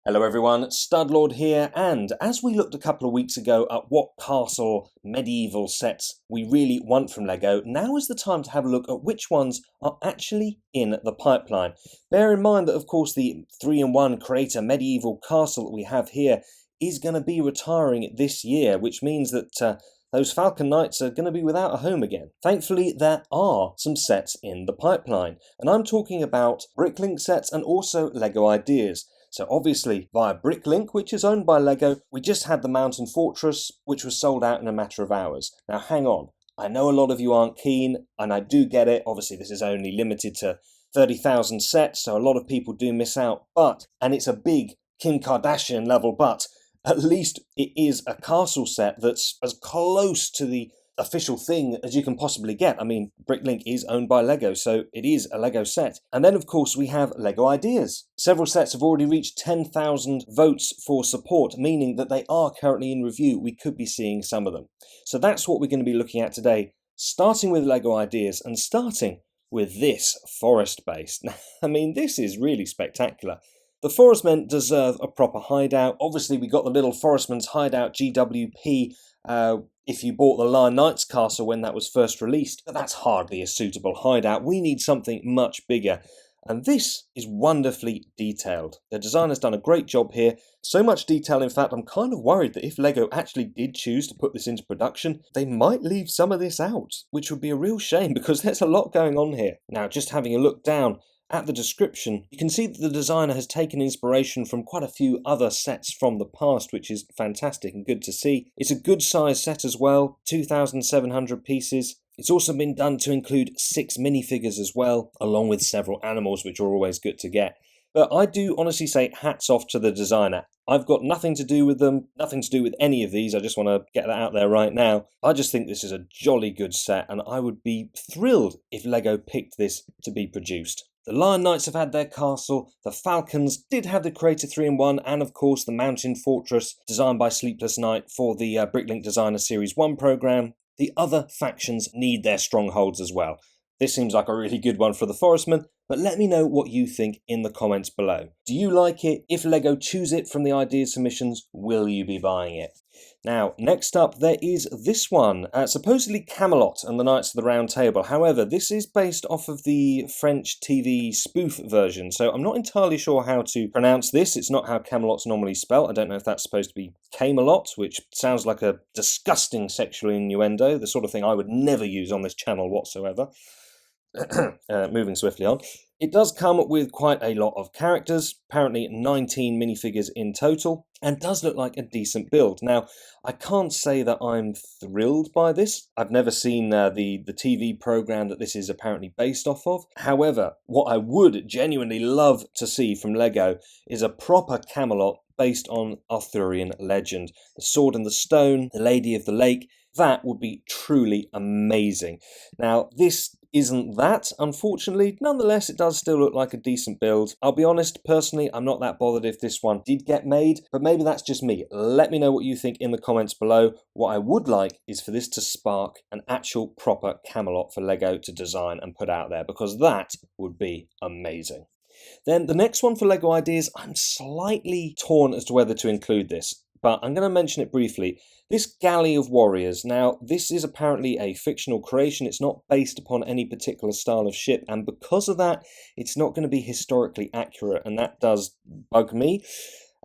Hello everyone, Studlord here, and as we looked a couple of weeks ago at what castle medieval sets we really want from LEGO, now is the time to have a look at which ones are actually in the pipeline. Bear in mind that of course the 3-in-1 Creator Medieval Castle that we have here is going to be retiring this year, which means that those Falcon Knights are going to be without a home again. Thankfully, there are some sets in the pipeline, and I'm talking about Bricklink sets and also LEGO Ideas. So obviously via Bricklink, which is owned by LEGO, we just had the Mountain Fortress, which was sold out in a matter of hours. Now hang on, I know a lot of you aren't keen, and I do get it. Obviously this is only limited to 30,000 sets, so a lot of people do miss out. But, and it's a big Kim Kardashian level but, at least it is a castle set that's as close to the official thing as you can possibly get. I mean, Bricklink is owned by LEGO, so it is a LEGO set. And then, of course, we have LEGO Ideas. Several sets have already reached 10,000 votes for support, meaning that they are currently in review. We could be seeing some of them. So that's what we're going to be looking at today, starting with LEGO Ideas and starting with this forest base. I mean, this is really spectacular. The Forestmen deserve a proper hideout. Obviously, we got the little Forestman's Hideout GWP if you bought the Lion Knights castle when that was first released, but that's hardly a suitable hideout. We need something much bigger, and this is wonderfully detailed. The designer's done a great job here, so much detail in fact I'm kind of worried that if LEGO actually did choose to put this into production, they might leave some of this out, which would be a real shame because there's a lot going on here. Now, just having a look down at the description, you can see that the designer has taken inspiration from quite a few other sets from the past, which is fantastic and good to see. It's a good size set as well, 2,700 pieces. It's also been done to include 6 minifigures as well, along with several animals, which are always good to get. But I do honestly say hats off to the designer. I've got nothing to do with them, nothing to do with any of these. I just want to get that out there right now. I just think this is a jolly good set, and I would be thrilled if LEGO picked this to be produced. The Lion Knights have had their castle, the Falcons did have the Creator 3-in-1, and of course the Mountain Fortress, designed by Sleepless Knight for the Bricklink Designer Series 1 programme. The other factions need their strongholds as well. This seems like a really good one for the Forestmen, but let me know what you think in the comments below. Do you like it? If LEGO choose it from the ideas submissions, will you be buying it? Now, next up there is this one, supposedly Camelot and the Knights of the Round Table. However, this is based off of the French TV spoof version, so I'm not entirely sure how to pronounce this. It's not how Camelot's normally spelt. I don't know if that's supposed to be Camelot, which sounds like a disgusting sexual innuendo, the sort of thing I would never use on this channel whatsoever. Moving swiftly on. It does come with quite a lot of characters, apparently 19 minifigures in total, and does look like a decent build. Now, I can't say that I'm thrilled by this. I've never seen the TV program that this is apparently based off of. However, what I would genuinely love to see from LEGO is a proper Camelot based on Arthurian legend. The Sword and the Stone, the Lady of the Lake, that would be truly amazing. Now, this isn't that, unfortunately. Nonetheless, it does still look like a decent build. I'll be honest, personally, I'm not that bothered if this one did get made, but maybe that's just me. Let me know what you think in the comments below. What I would like is for this to spark an actual proper Camelot for LEGO to design and put out there, because that would be amazing. Then the next one for LEGO Ideas, I'm slightly torn as to whether to include this, but I'm going to mention it briefly. This Galley of Warriors. Now, this is apparently a fictional creation. It's not based upon any particular style of ship, and because of that, it's not going to be historically accurate, and that does bug me.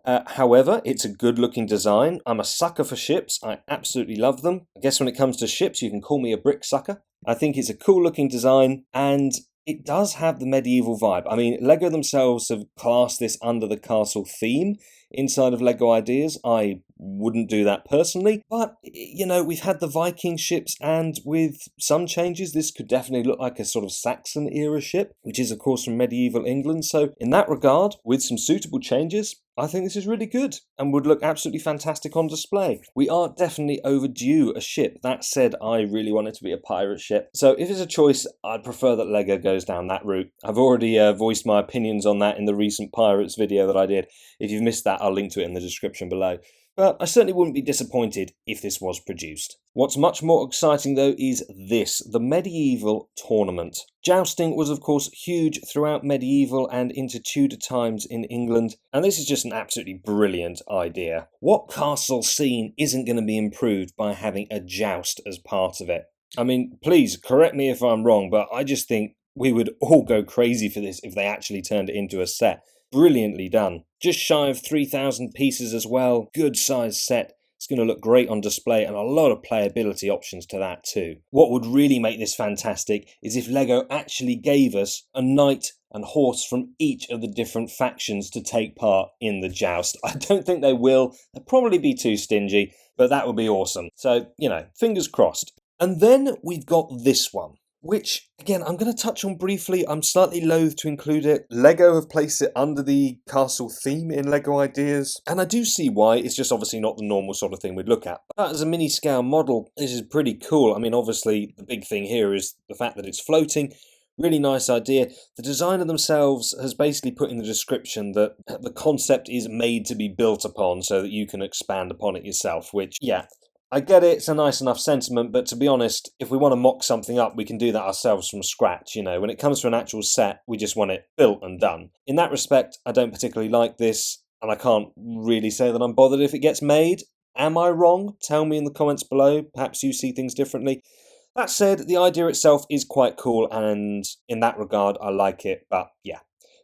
However, it's a good-looking design. I'm a sucker for ships. I absolutely love them. I guess when it comes to ships, you can call me a brick sucker. I think it's a cool-looking design, and it does have the medieval vibe. I mean, LEGO themselves have classed this under the castle theme inside of LEGO Ideas. I wouldn't do that personally, but, you know, we've had the Viking ships, and with some changes, this could definitely look like a sort of Saxon-era ship, which is, of course, from medieval England. So, in that regard, with some suitable changes, I think this is really good and would look absolutely fantastic on display. We are definitely overdue a ship. That said, I really want it to be a pirate ship. So if it's a choice, I'd prefer that LEGO goes down that route. I've already voiced my opinions on that in the recent Pirates video that I did. If you've missed that, I'll link to it in the description below. but I certainly wouldn't be disappointed if this was produced. What's much more exciting though is this, the medieval tournament. Jousting was of course huge throughout medieval and into Tudor times in England, and this is just an absolutely brilliant idea. What castle scene isn't going to be improved by having a joust as part of it? I mean, please correct me if I'm wrong, but I just think we would all go crazy for this if they actually turned it into a set. Brilliantly done. Just shy of 3,000 pieces as well. Good sized set. It's going to look great on display and a lot of playability options to that too. What would really make this fantastic is if LEGO actually gave us a knight and horse from each of the different factions to take part in the joust. I don't think they will. They'll probably be too stingy, but that would be awesome. So, fingers crossed. And then we've got this one, which, again, I'm going to touch on briefly. I'm slightly loath to include it. LEGO have placed it under the castle theme in LEGO Ideas, and I do see why. It's just obviously not the normal sort of thing we'd look at. But as a mini-scale model, this is pretty cool. I mean, obviously, the big thing here is the fact that it's floating. Really nice idea. The designer themselves has basically put in the description that the concept is made to be built upon so that you can expand upon it yourself, which, yeah, I get it, it's a nice enough sentiment, but to be honest, if we want to mock something up, we can do that ourselves from scratch, When it comes to an actual set, we just want it built and done. In that respect, I don't particularly like this, and I can't really say that I'm bothered if it gets made. Am I wrong? Tell me in the comments below. Perhaps you see things differently. That said, the idea itself is quite cool, and in that regard, I like it, but yeah.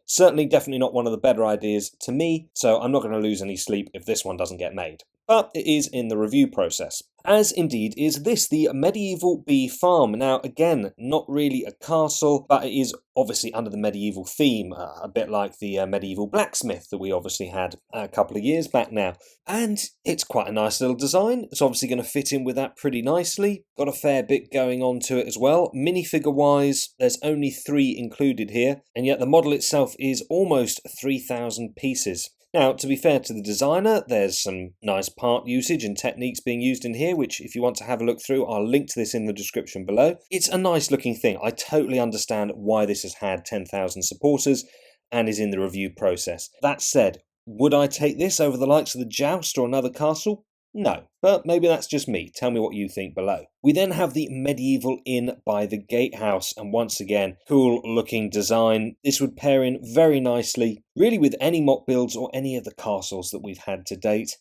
Certainly, definitely not one of the better ideas to me, so I'm not going to lose any sleep if this one doesn't get made. But it is in the review process. As indeed is this, the medieval bee farm. Now, again, not really a castle, but it is obviously under the medieval theme, a bit like the medieval blacksmith that we obviously had a couple of years back now. And it's quite a nice little design. It's obviously going to fit in with that pretty nicely. Got a fair bit going on to it as well. Minifigure-wise, there's only 3 included here, and yet the model itself is almost 3,000 pieces. Now, to be fair to the designer, there's some nice part usage and techniques being used in here, which if you want to have a look through, I'll link to this in the description below. It's a nice looking thing. I totally understand why this has had 10,000 supporters and is in the review process. That said, would I take this over the likes of the Joust or another castle? No, but maybe that's just me. Tell me what you think below. We then have the medieval inn by the gatehouse, and once again, cool looking design. This would pair in very nicely, really with any mock builds or any of the castles that we've had to date.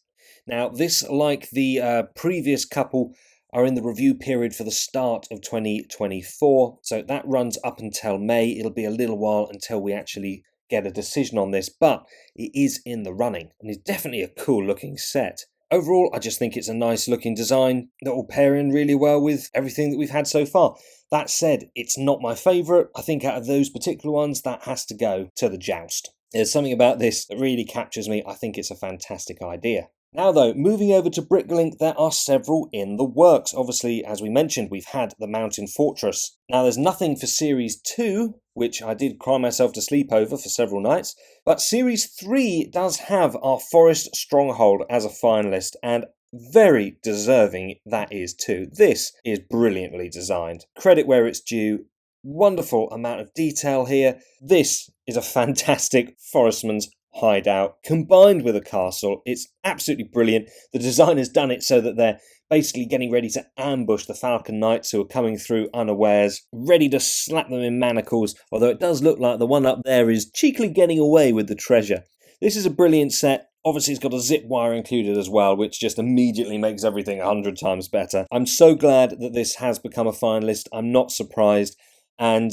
Now, this, like the previous couple, are in the review period for the start of 2024, so that runs up until May. It'll be a little while until we actually get a decision on this, but it is in the running, and it's definitely a cool looking set. Overall, I just think it's a nice looking design that will pair in really well with everything that we've had so far. That said, it's not my favourite. I think out of those particular ones, that has to go to the Joust. There's something about this that really captures me. I think it's a fantastic idea. Now though, moving over to Bricklink, there are several in the works. Obviously, as we mentioned, we've had the Mountain Fortress. Now there's nothing for Series 2, which I did cry myself to sleep over for several nights, but Series 3 does have our Forest Stronghold as a finalist, and very deserving that is too. This is brilliantly designed. Credit where it's due. Wonderful amount of detail here. This is a fantastic forestman's hideout combined with a castle. It's absolutely brilliant. The designer's done it so that they're basically getting ready to ambush the Falcon Knights who are coming through unawares, ready to slap them in manacles, although it does look like the one up there is cheekily getting away with the treasure. This is a brilliant set. Obviously, it's got a zip wire included as well, which just immediately makes everything 100 times better. I'm so glad that this has become a finalist. I'm not surprised, and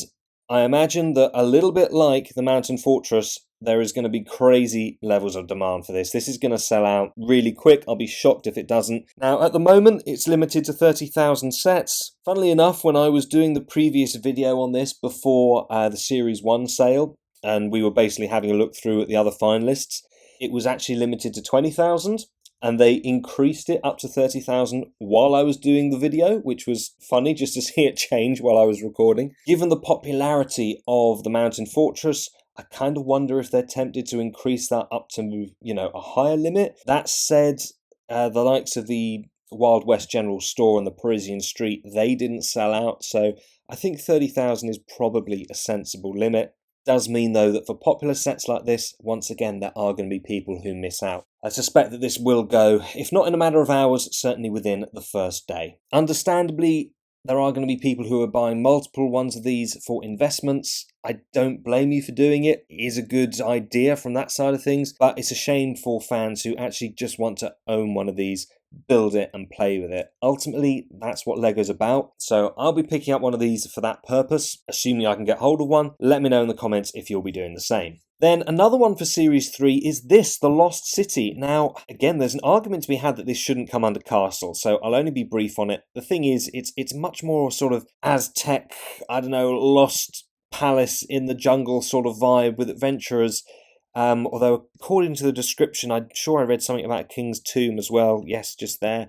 I imagine that a little bit like the Mountain Fortress, there is going to be crazy levels of demand for this. This is going to sell out really quick. I'll be shocked if it doesn't. Now, at the moment, it's limited to 30,000 sets. Funnily enough, when I was doing the previous video on this before the Series 1 sale, and we were basically having a look through at the other finalists, it was actually limited to 20,000. And they increased it up to 30,000 while I was doing the video, which was funny just to see it change while I was recording. Given the popularity of the Mountain Fortress, I kind of wonder if they're tempted to increase that up to, a higher limit. That said, the likes of the Wild West General Store and the Parisian Street, they didn't sell out, so I think 30,000 is probably a sensible limit. Does mean though that for popular sets like this, once again, there are going to be people who miss out. I suspect that this will go, if not in a matter of hours, certainly within the first day. Understandably, there are going to be people who are buying multiple ones of these for investments. I don't blame you for doing it. It is a good idea from that side of things, but it's a shame for fans who actually just want to own one of these, build it and play with it. Ultimately, that's what LEGO's about. So I'll be picking up one of these for that purpose, assuming I can get hold of one. Let me know in the comments if you'll be doing the same. Then another one for Series 3 is this, the Lost City. Now, again, there's an argument to be had that this shouldn't come under Castle, so I'll only be brief on it. The thing is, it's much more sort of Aztec, I don't know, Lost Palace in the jungle sort of vibe with adventurers. Although, according to the description, I'm sure I read something about King's Tomb as well. Yes, just there.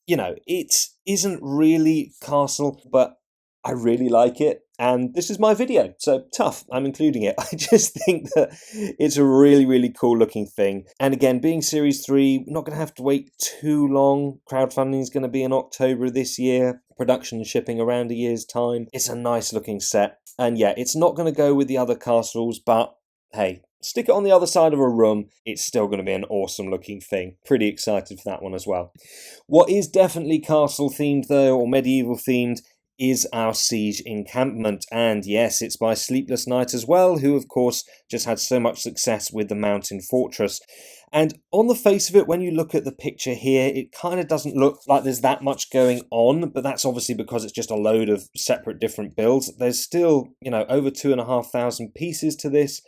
You know, it isn't really Castle, but I really like it. And this is my video, so tough, I'm including it. I just think that it's a really, really cool looking thing. And again, being Series 3, we're not going to have to wait too long. Crowdfunding is going to be in October this year. Production and shipping around a year's time. It's a nice looking set. And yeah, it's not going to go with the other castles, but hey, stick it on the other side of a room. It's still going to be an awesome looking thing. Pretty excited for that one as well. What is definitely castle themed though, or medieval themed, is our Seege Encampment, and yes, it's by Sleepless Night as well, who of course just had so much success with the Mountain Fortress. And on the face of it, when you look at the picture here, it kind of doesn't look like there's that much going on, but that's obviously because it's just a load of separate different builds. There's still, you know, over 2,500 pieces to this.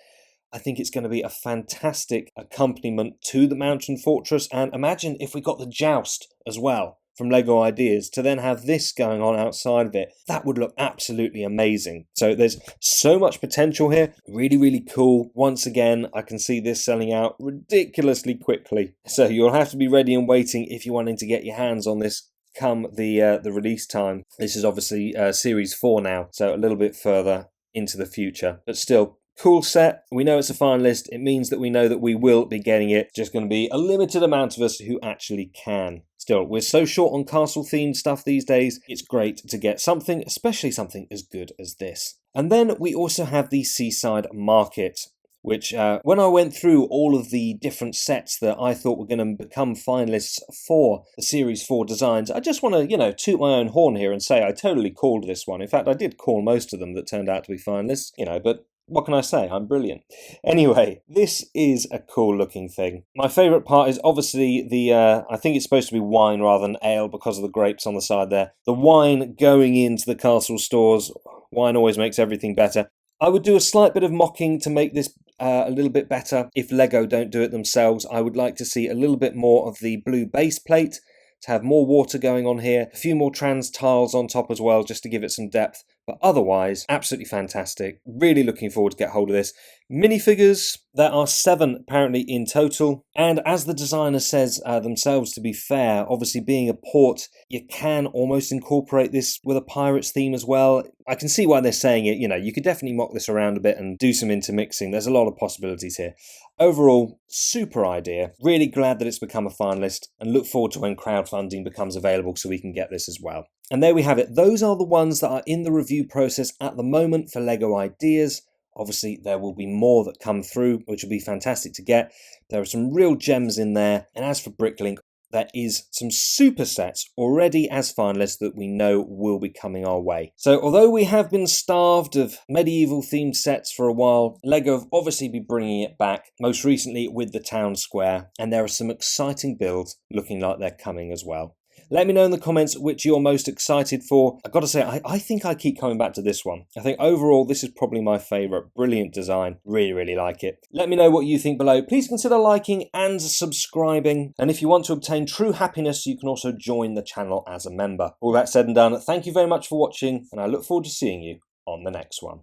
I think it's going to be a fantastic accompaniment to the Mountain Fortress, and imagine if we got the Joust as well from LEGO Ideas, to then have this going on outside of it. That would look absolutely amazing. So there's so much potential here. Really, really cool. Once again, I can see this selling out ridiculously quickly. So you'll have to be ready and waiting if you're wanting to get your hands on this come the release time. This is obviously Series 4 now, so a little bit further into the future. But still, cool set. We know it's a finalist. It means that we know that we will be getting it. Just going to be a limited amount of us who actually can. Still, we're so short on castle-themed stuff these days, it's great to get something, especially something as good as this. And then we also have the Seaside Market, which when I went through all of the different sets that I thought were going to become finalists for the Series 4 designs, I just want to, you know, toot my own horn here and say I totally called this one. In fact, I did call most of them that turned out to be finalists, you know, but what can I say? I'm brilliant. Anyway, this is a cool looking thing. My favourite part is obviously the, I think it's supposed to be wine rather than ale because of the grapes on the side there. The wine going into the castle stores. Wine always makes everything better. I would do a slight bit of mocking to make this a little bit better if LEGO don't do it themselves. I would like to see a little bit more of the blue base plate, to have more water going on here, a few more trans tiles on top as well, just to give it some depth. But otherwise, absolutely fantastic. Really looking forward to get hold of this. Minifigures, there are 7 apparently in total. And as the designer says themselves, to be fair, obviously being a port, you can almost incorporate this with a pirates theme as well. I can see why they're saying it. You know, you could definitely mock this around a bit and do some intermixing. There's a lot of possibilities here. Overall, super idea. Really glad that it's become a finalist and look forward to when crowdfunding becomes available so we can get this as well. And there we have it. Those are the ones that are in the review process at the moment for LEGO Ideas. Obviously, there will be more that come through, which will be fantastic to get. There are some real gems in there. And as for Bricklink, there is some super sets already as finalists that we know will be coming our way. So although we have been starved of medieval themed sets for a while, LEGO have obviously been bringing it back, most recently with the town square, and there are some exciting builds looking like they're coming as well. Let me know in the comments which you're most excited for. I've got to say, I think I keep coming back to this one. I think overall, this is probably my favourite. Brilliant design. Really, really like it. Let me know what you think below. Please consider liking and subscribing. And if you want to obtain true happiness, you can also join the channel as a member. All that said and done, thank you very much for watching, and I look forward to seeing you on the next one.